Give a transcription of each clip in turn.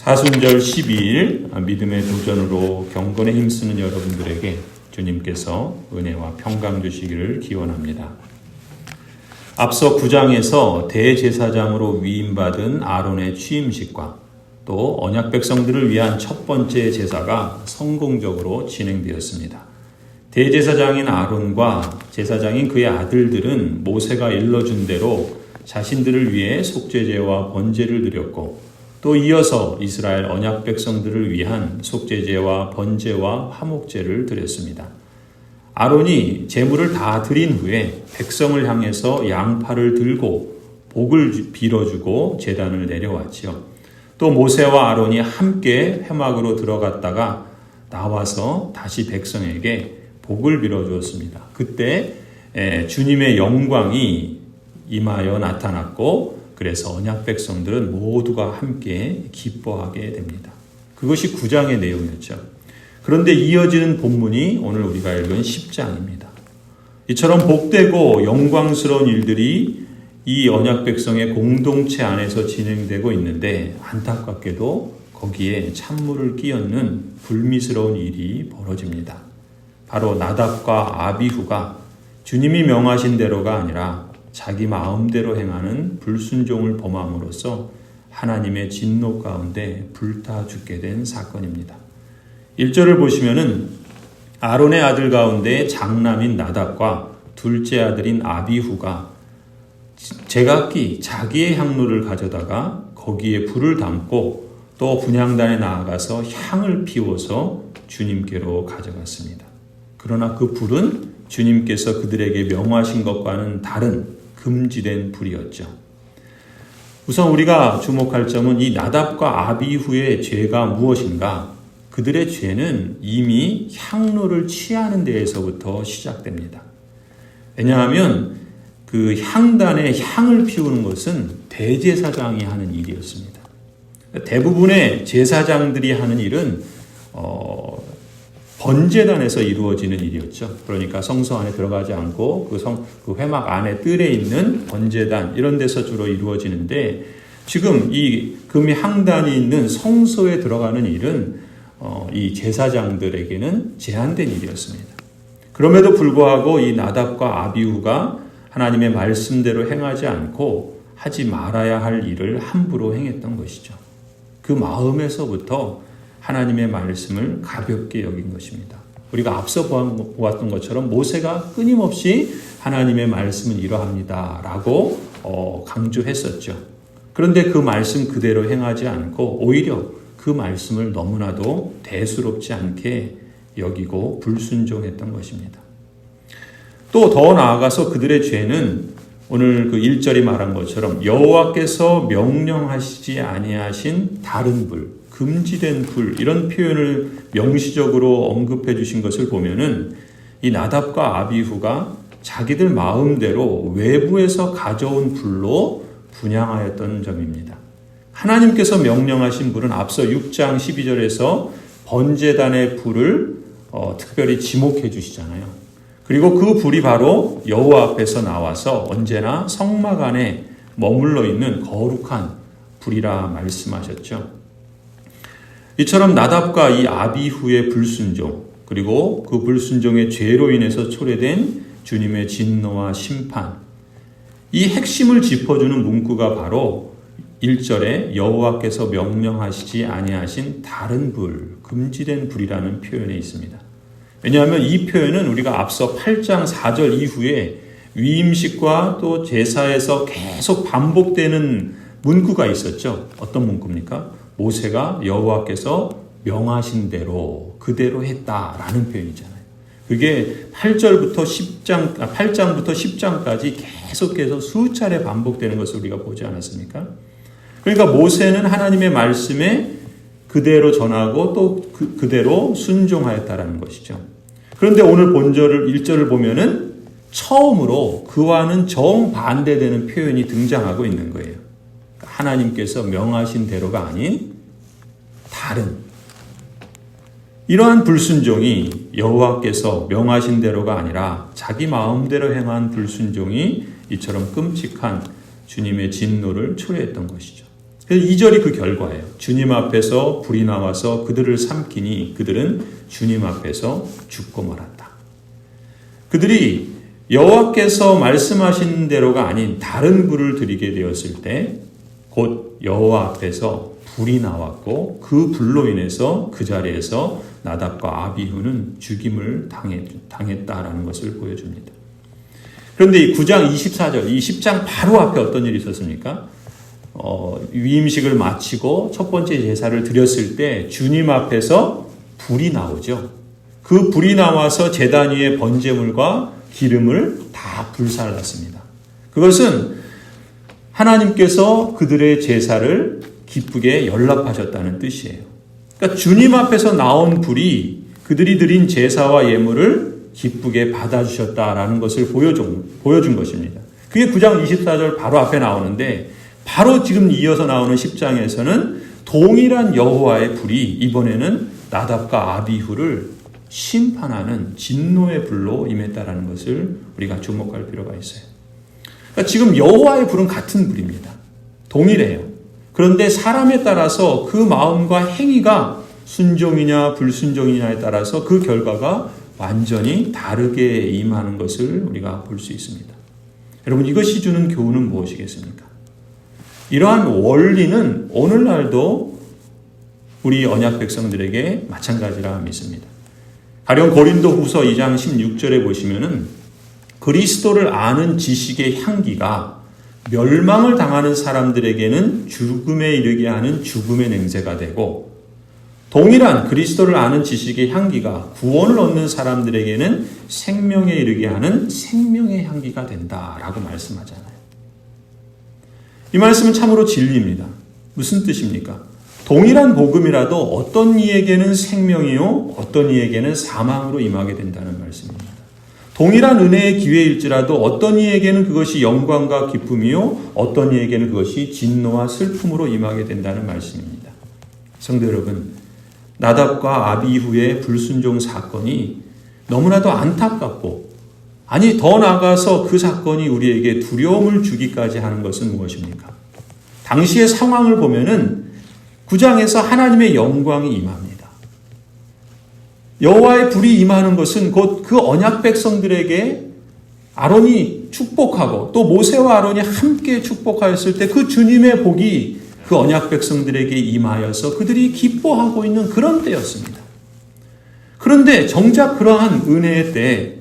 사순절 12일 믿음의 도전으로 경건에 힘쓰는 여러분들에게 주님께서 은혜와 평강 주시기를 기원합니다. 앞서 9장에서 대제사장으로 위임받은 아론의 취임식과 또 언약 백성들을 위한 첫 번째 제사가 성공적으로 진행되었습니다. 대제사장인 아론과 제사장인 그의 아들들은 모세가 일러준 대로 자신들을 위해 속죄제와 번제를 드렸고 또 이어서 이스라엘 언약 백성들을 위한 속죄제와 번제와 화목제를 드렸습니다. 아론이 제물을 다 드린 후에 백성을 향해서 양팔을 들고 복을 빌어주고 제단을 내려왔지요. 또 모세와 아론이 함께 회막으로 들어갔다가 나와서 다시 백성에게 복을 빌어주었습니다. 그때 주님의 영광이 임하여 나타났고 그래서 언약 백성들은 모두가 함께 기뻐하게 됩니다. 그것이 9장의 내용이었죠. 그런데 이어지는 본문이 오늘 우리가 읽은 10장입니다. 이처럼 복되고 영광스러운 일들이 이 언약 백성의 공동체 안에서 진행되고 있는데 안타깝게도 거기에 찬물을 끼얹는 불미스러운 일이 벌어집니다. 바로 나답과 아비후가 주님이 명하신 대로가 아니라 자기 마음대로 행하는 불순종을 범함으로써 하나님의 진노 가운데 불타 죽게 된 사건입니다. 1절을 보시면은 아론의 아들 가운데 장남인 나답과 둘째 아들인 아비후가 제각기 자기의 향로를 가져다가 거기에 불을 담고 또 분향단에 나아가서 향을 피워서 주님께로 가져갔습니다. 그러나 그 불은 주님께서 그들에게 명하신 것과는 다른 금지된 불이었죠. 우선 우리가 주목할 점은 이 나답과 아비후의 죄가 무엇인가? 그들의 죄는 이미 향로를 취하는 데에서부터 시작됩니다. 왜냐하면 그 향단에 향을 피우는 것은 대제사장이 하는 일이었습니다. 대부분의 제사장들이 하는 일은 번제단에서 이루어지는 일이었죠. 그러니까 성소 안에 들어가지 않고 그 회막 안에 뜰에 있는 번제단 이런 데서 주로 이루어지는데 지금 이 금향단이 있는 성소에 들어가는 일은 이 제사장들에게는 제한된 일이었습니다. 그럼에도 불구하고 이 나답과 아비후가 하나님의 말씀대로 행하지 않고 하지 말아야 할 일을 함부로 행했던 것이죠. 그 마음에서부터 하나님의 말씀을 가볍게 여긴 것입니다. 우리가 앞서 보았던 것처럼 모세가 끊임없이 하나님의 말씀은 이러합니다 라고 강조했었죠. 그런데 그 말씀 그대로 행하지 않고 오히려 그 말씀을 너무나도 대수롭지 않게 여기고 불순종했던 것입니다. 또 더 나아가서 그들의 죄는 오늘 그 1절이 말한 것처럼 여호와께서 명령하시지 아니하신 다른 불, 금지된 불 이런 표현을 명시적으로 언급해 주신 것을 보면은 이 나답과 아비후가 자기들 마음대로 외부에서 가져온 불로 분향하였던 점입니다. 하나님께서 명령하신 불은 앞서 6장 12절에서 번제단의 불을 특별히 지목해 주시잖아요. 그리고 그 불이 바로 여호와 앞에서 나와서 언제나 성막 안에 머물러 있는 거룩한 불이라 말씀하셨죠. 이처럼 나답과 이 아비후의 불순종 그리고 그 불순종의 죄로 인해서 초래된 주님의 진노와 심판 이 핵심을 짚어주는 문구가 바로 1절에 여호와께서 명령하시지 아니하신 다른 불, 금지된 불이라는 표현에 있습니다. 왜냐하면 이 표현은 우리가 앞서 8장 4절 이후에 위임식과 또 제사에서 계속 반복되는 문구가 있었죠. 어떤 문구입니까? 모세가 여호와께서 명하신 대로 그대로 했다라는 표현이잖아요. 그게 8장부터 10장까지 계속해서 수차례 반복되는 것을 우리가 보지 않았습니까? 그러니까 모세는 하나님의 말씀에 그대로 전하고 또 그대로 순종하였다라는 것이죠. 그런데 오늘 본절 1절을 보면은 처음으로 그와는 정반대되는 표현이 등장하고 있는 거예요. 하나님께서 명하신 대로가 아닌 다른 이러한 불순종이 여호와께서 명하신 대로가 아니라 자기 마음대로 행한 불순종이 이처럼 끔찍한 주님의 진노를 초래했던 것이죠. 그래서 2절이 그 결과예요. 주님 앞에서 불이 나와서 그들을 삼키니 그들은 주님 앞에서 죽고 말았다. 그들이 여호와께서 말씀하신 대로가 아닌 다른 불을 드리게 되었을 때 곧 여호와 앞에서 불이 나왔고 그 불로 인해서 그 자리에서 나답과 아비후는 죽임을 당했다라는 것을 보여줍니다. 그런데 이 9장 24절, 이 10장 바로 앞에 어떤 일이 있었습니까? 위임식을 마치고 첫 번째 제사를 드렸을 때 주님 앞에서 불이 나오죠. 그 불이 나와서 제단 위에 번제물과 기름을 다 불살랐습니다. 그것은 하나님께서 그들의 제사를 기쁘게 연락하셨다는 뜻이에요. 그러니까 주님 앞에서 나온 불이 그들이 드린 제사와 예물을 기쁘게 받아주셨다라는 것을 보여준 것입니다. 그게 9장 24절 바로 앞에 나오는데 바로 지금 이어서 나오는 10장에서는 동일한 여호와의 불이 이번에는 나답과 아비후를 심판하는 진노의 불로 임했다라는 것을 우리가 주목할 필요가 있어요. 그러니까 지금 여호와의 불은 같은 불입니다. 동일해요. 그런데 사람에 따라서 그 마음과 행위가 순종이냐 불순종이냐에 따라서 그 결과가 완전히 다르게 임하는 것을 우리가 볼 수 있습니다. 여러분, 이것이 주는 교훈은 무엇이겠습니까? 이러한 원리는 오늘날도 우리 언약 백성들에게 마찬가지라 믿습니다. 가령 고린도후서 2장 16절에 보시면은 그리스도를 아는 지식의 향기가 멸망을 당하는 사람들에게는 죽음에 이르게 하는 죽음의 냄새가 되고 동일한 그리스도를 아는 지식의 향기가 구원을 얻는 사람들에게는 생명에 이르게 하는 생명의 향기가 된다라고 말씀하잖아요. 이 말씀은 참으로 진리입니다. 무슨 뜻입니까? 동일한 복음이라도 어떤 이에게는 생명이요 어떤 이에게는 사망으로 임하게 된다는 말씀입니다. 동일한 은혜의 기회일지라도 어떤 이에게는 그것이 영광과 기쁨이요 어떤 이에게는 그것이 진노와 슬픔으로 임하게 된다는 말씀입니다. 성도 여러분, 나답과 아비후의 불순종 사건이 너무나도 안타깝고 아니 더 나아가서 그 사건이 우리에게 두려움을 주기까지 하는 것은 무엇입니까? 당시의 상황을 보면은 9장에서 하나님의 영광이 임합니다. 여호와의 불이 임하는 것은 곧 그 언약 백성들에게 아론이 축복하고 또 모세와 아론이 함께 축복하였을 때 그 주님의 복이 그 언약 백성들에게 임하여서 그들이 기뻐하고 있는 그런 때였습니다. 그런데 정작 그러한 은혜의 때에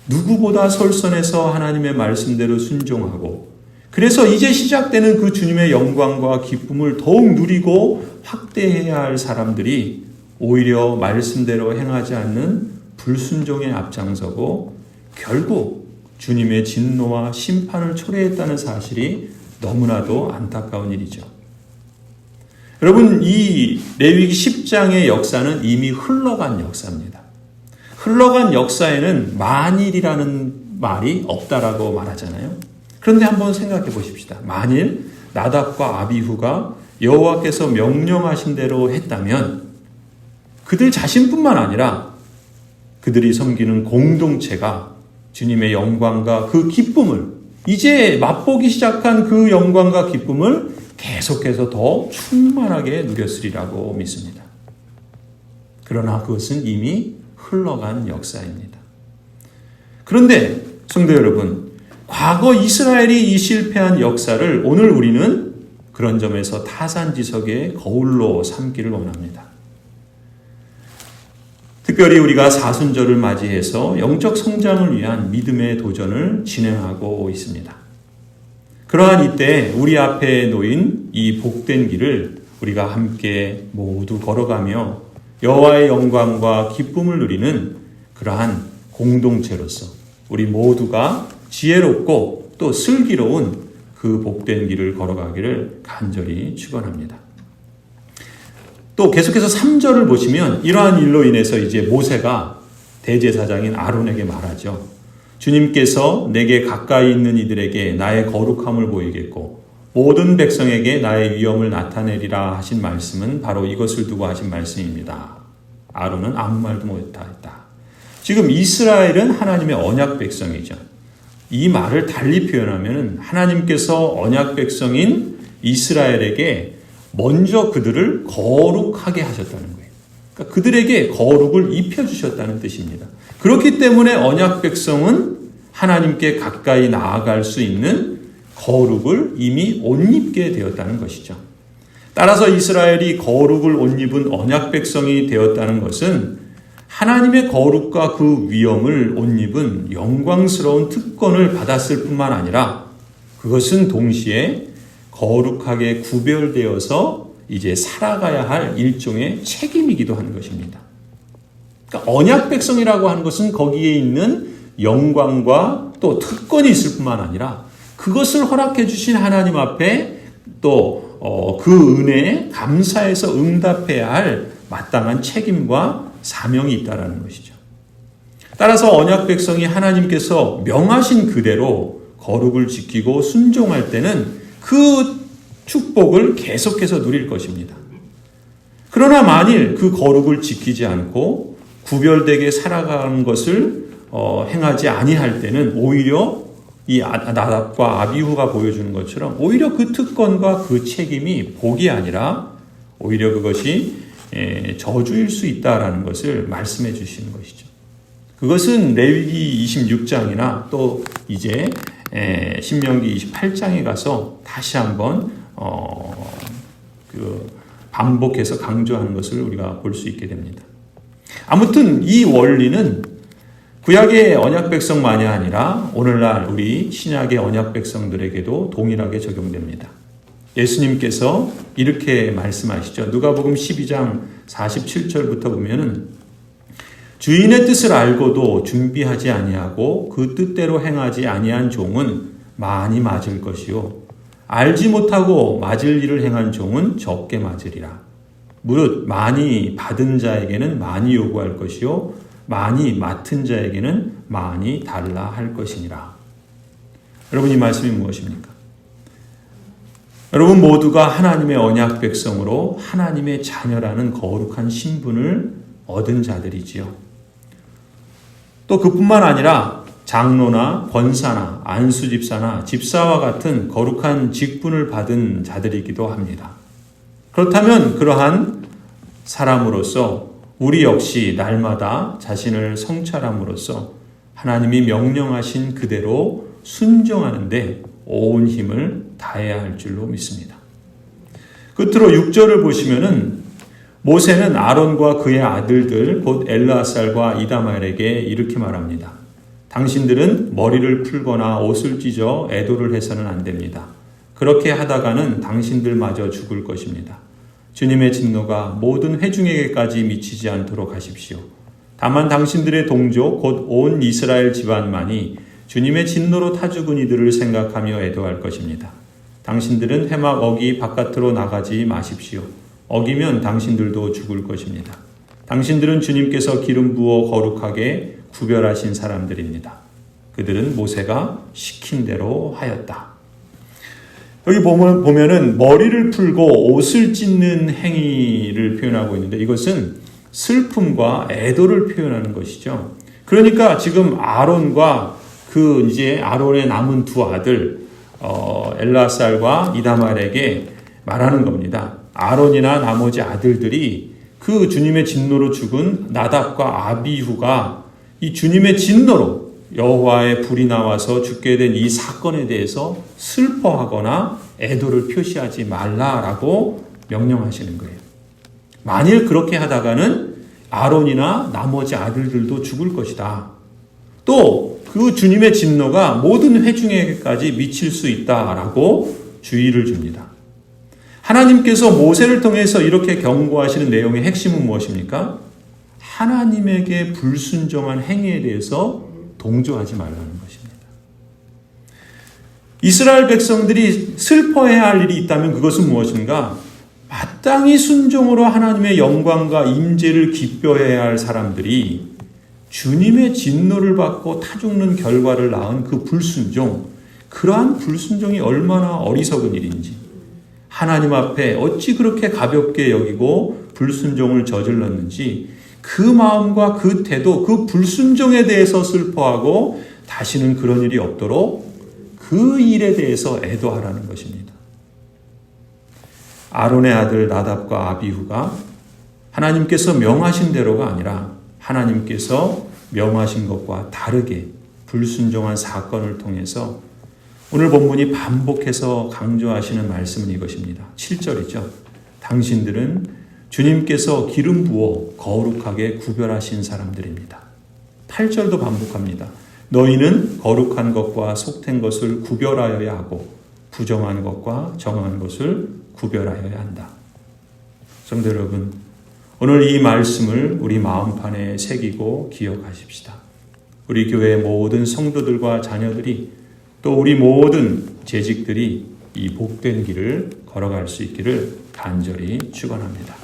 누구보다 솔선해서 하나님의 말씀대로 순종하고 그래서 이제 시작되는 그 주님의 영광과 기쁨을 더욱 누리고 확대해야 할 사람들이 오히려 말씀대로 행하지 않는 불순종에 앞장서고 결국 주님의 진노와 심판을 초래했다는 사실이 너무나도 안타까운 일이죠. 여러분, 이 레위기 10장의 역사는 이미 흘러간 역사입니다. 흘러간 역사에는 만일이라는 말이 없다라고 말하잖아요. 그런데 한번 생각해 보십시다. 만일 나답과 아비후가 여호와께서 명령하신 대로 했다면 그들 자신뿐만 아니라 그들이 섬기는 공동체가 주님의 영광과 그 기쁨을 이제 맛보기 시작한 그 영광과 기쁨을 계속해서 더 충만하게 누렸으리라고 믿습니다. 그러나 그것은 이미 흘러간 역사입니다. 그런데 성도 여러분, 과거 이스라엘이 이 실패한 역사를 오늘 우리는 그런 점에서 타산지석의 거울로 삼기를 원합니다. 특별히 우리가 사순절을 맞이해서 영적 성장을 위한 믿음의 도전을 진행하고 있습니다. 그러한 이때 우리 앞에 놓인 이 복된 길을 우리가 함께 모두 걸어가며 여호와의 영광과 기쁨을 누리는 그러한 공동체로서 우리 모두가 지혜롭고 또 슬기로운 그 복된 길을 걸어가기를 간절히 축원합니다. 또 계속해서 3절을 보시면 이러한 일로 인해서 이제 모세가 대제사장인 아론에게 말하죠. 주님께서 내게 가까이 있는 이들에게 나의 거룩함을 보이겠고 모든 백성에게 나의 위엄을 나타내리라 하신 말씀은 바로 이것을 두고 하신 말씀입니다. 아론은 아무 말도 못했다. 지금 이스라엘은 하나님의 언약 백성이죠. 이 말을 달리 표현하면 하나님께서 언약 백성인 이스라엘에게 먼저 그들을 거룩하게 하셨다는 거예요. 그러니까 그들에게 거룩을 입혀주셨다는 뜻입니다. 그렇기 때문에 언약 백성은 하나님께 가까이 나아갈 수 있는 거룩을 이미 옷 입게 되었다는 것이죠. 따라서 이스라엘이 거룩을 옷 입은 언약 백성이 되었다는 것은 하나님의 거룩과 그 위엄을 옷 입은 영광스러운 특권을 받았을 뿐만 아니라 그것은 동시에 거룩하게 구별되어서 이제 살아가야 할 일종의 책임이기도 한 것입니다. 그러니까 언약 백성이라고 하는 것은 거기에 있는 영광과 또 특권이 있을 뿐만 아니라 그것을 허락해 주신 하나님 앞에 또 그 은혜에 감사해서 응답해야 할 마땅한 책임과 사명이 있다는 것이죠. 따라서 언약 백성이 하나님께서 명하신 그대로 거룩을 지키고 순종할 때는 그 축복을 계속해서 누릴 것입니다. 그러나 만일 그 거룩을 지키지 않고 구별되게 살아가는 것을 행하지 아니할 때는 오히려 이 나답과 아비후가 보여주는 것처럼 오히려 그 특권과 그 책임이 복이 아니라 오히려 그것이 저주일 수 있다라는 것을 말씀해 주시는 것이죠. 그것은 레위기 26장이나 또 이제 신명기 28장에 가서 다시 한번 반복해서 강조하는 것을 우리가 볼 수 있게 됩니다. 아무튼 이 원리는 구약의 언약 백성만이 아니라 오늘날 우리 신약의 언약 백성들에게도 동일하게 적용됩니다. 예수님께서 이렇게 말씀하시죠. 누가복음 12장 47절부터 보면은 주인의 뜻을 알고도 준비하지 아니하고 그 뜻대로 행하지 아니한 종은 많이 맞을 것이요 알지 못하고 맞을 일을 행한 종은 적게 맞으리라. 무릇 많이 받은 자에게는 많이 요구할 것이요 많이 맡은 자에게는 많이 달라 할 것이니라. 여러분 이 말씀이 무엇입니까? 여러분 모두가 하나님의 언약 백성으로 하나님의 자녀라는 거룩한 신분을 얻은 자들이지요. 또 그뿐만 아니라 장로나 권사나 안수집사나 집사와 같은 거룩한 직분을 받은 자들이기도 합니다. 그렇다면 그러한 사람으로서 우리 역시 날마다 자신을 성찰함으로써 하나님이 명령하신 그대로 순종하는데 온 힘을 다해야 할 줄로 믿습니다. 끝으로 6절을 보시면은 모세는 아론과 그의 아들들 곧 엘르아살과 이다말에게 이렇게 말합니다. 당신들은 머리를 풀거나 옷을 찢어 애도를 해서는 안 됩니다. 그렇게 하다가는 당신들마저 죽을 것입니다. 주님의 진노가 모든 회중에게까지 미치지 않도록 하십시오. 다만 당신들의 동족 곧 온 이스라엘 집안만이 주님의 진노로 타 죽은 이들을 생각하며 애도할 것입니다. 당신들은 회막 어기 바깥으로 나가지 마십시오. 어기면 당신들도 죽을 것입니다. 당신들은 주님께서 기름 부어 거룩하게 구별하신 사람들입니다. 그들은 모세가 시킨 대로 하였다. 여기 보면은 머리를 풀고 옷을 찢는 행위를 표현하고 있는데 이것은 슬픔과 애도를 표현하는 것이죠. 그러니까 지금 아론과 그 이제 아론의 남은 두 아들 엘르아살과 이다말에게 말하는 겁니다. 아론이나 나머지 아들들이 그 주님의 진노로 죽은 나답과 아비후가 이 주님의 진노로 여호와의 불이 나와서 죽게 된 이 사건에 대해서 슬퍼하거나 애도를 표시하지 말라라고 명령하시는 거예요. 만일 그렇게 하다가는 아론이나 나머지 아들들도 죽을 것이다. 또 그 주님의 진노가 모든 회중에게까지 미칠 수 있다라고 주의를 줍니다. 하나님께서 모세를 통해서 이렇게 경고하시는 내용의 핵심은 무엇입니까? 하나님에게 불순종한 행위에 대해서 동조하지 말라는 것입니다. 이스라엘 백성들이 슬퍼해야 할 일이 있다면 그것은 무엇인가? 마땅히 순종으로 하나님의 영광과 임재를 기뻐해야 할 사람들이 주님의 진노를 받고 타 죽는 결과를 낳은 그 불순종, 그러한 불순종이 얼마나 어리석은 일인지, 하나님 앞에 어찌 그렇게 가볍게 여기고 불순종을 저질렀는지 그 마음과 그 태도, 그 불순종에 대해서 슬퍼하고 다시는 그런 일이 없도록 그 일에 대해서 애도하라는 것입니다. 아론의 아들 나답과 아비후가 하나님께서 명하신 대로가 아니라 하나님께서 명하신 것과 다르게 불순종한 사건을 통해서 오늘 본문이 반복해서 강조하시는 말씀은 이것입니다. 7절이죠. 당신들은 주님께서 기름 부어 거룩하게 구별하신 사람들입니다. 8절도 반복합니다. 너희는 거룩한 것과 속된 것을 구별하여야 하고 부정한 것과 정한 것을 구별하여야 한다. 성도 여러분, 오늘 이 말씀을 우리 마음판에 새기고 기억하십시다. 우리 교회의 모든 성도들과 자녀들이 또 우리 모든 재직들이 이 복된 길을 걸어갈 수 있기를 간절히 축원합니다.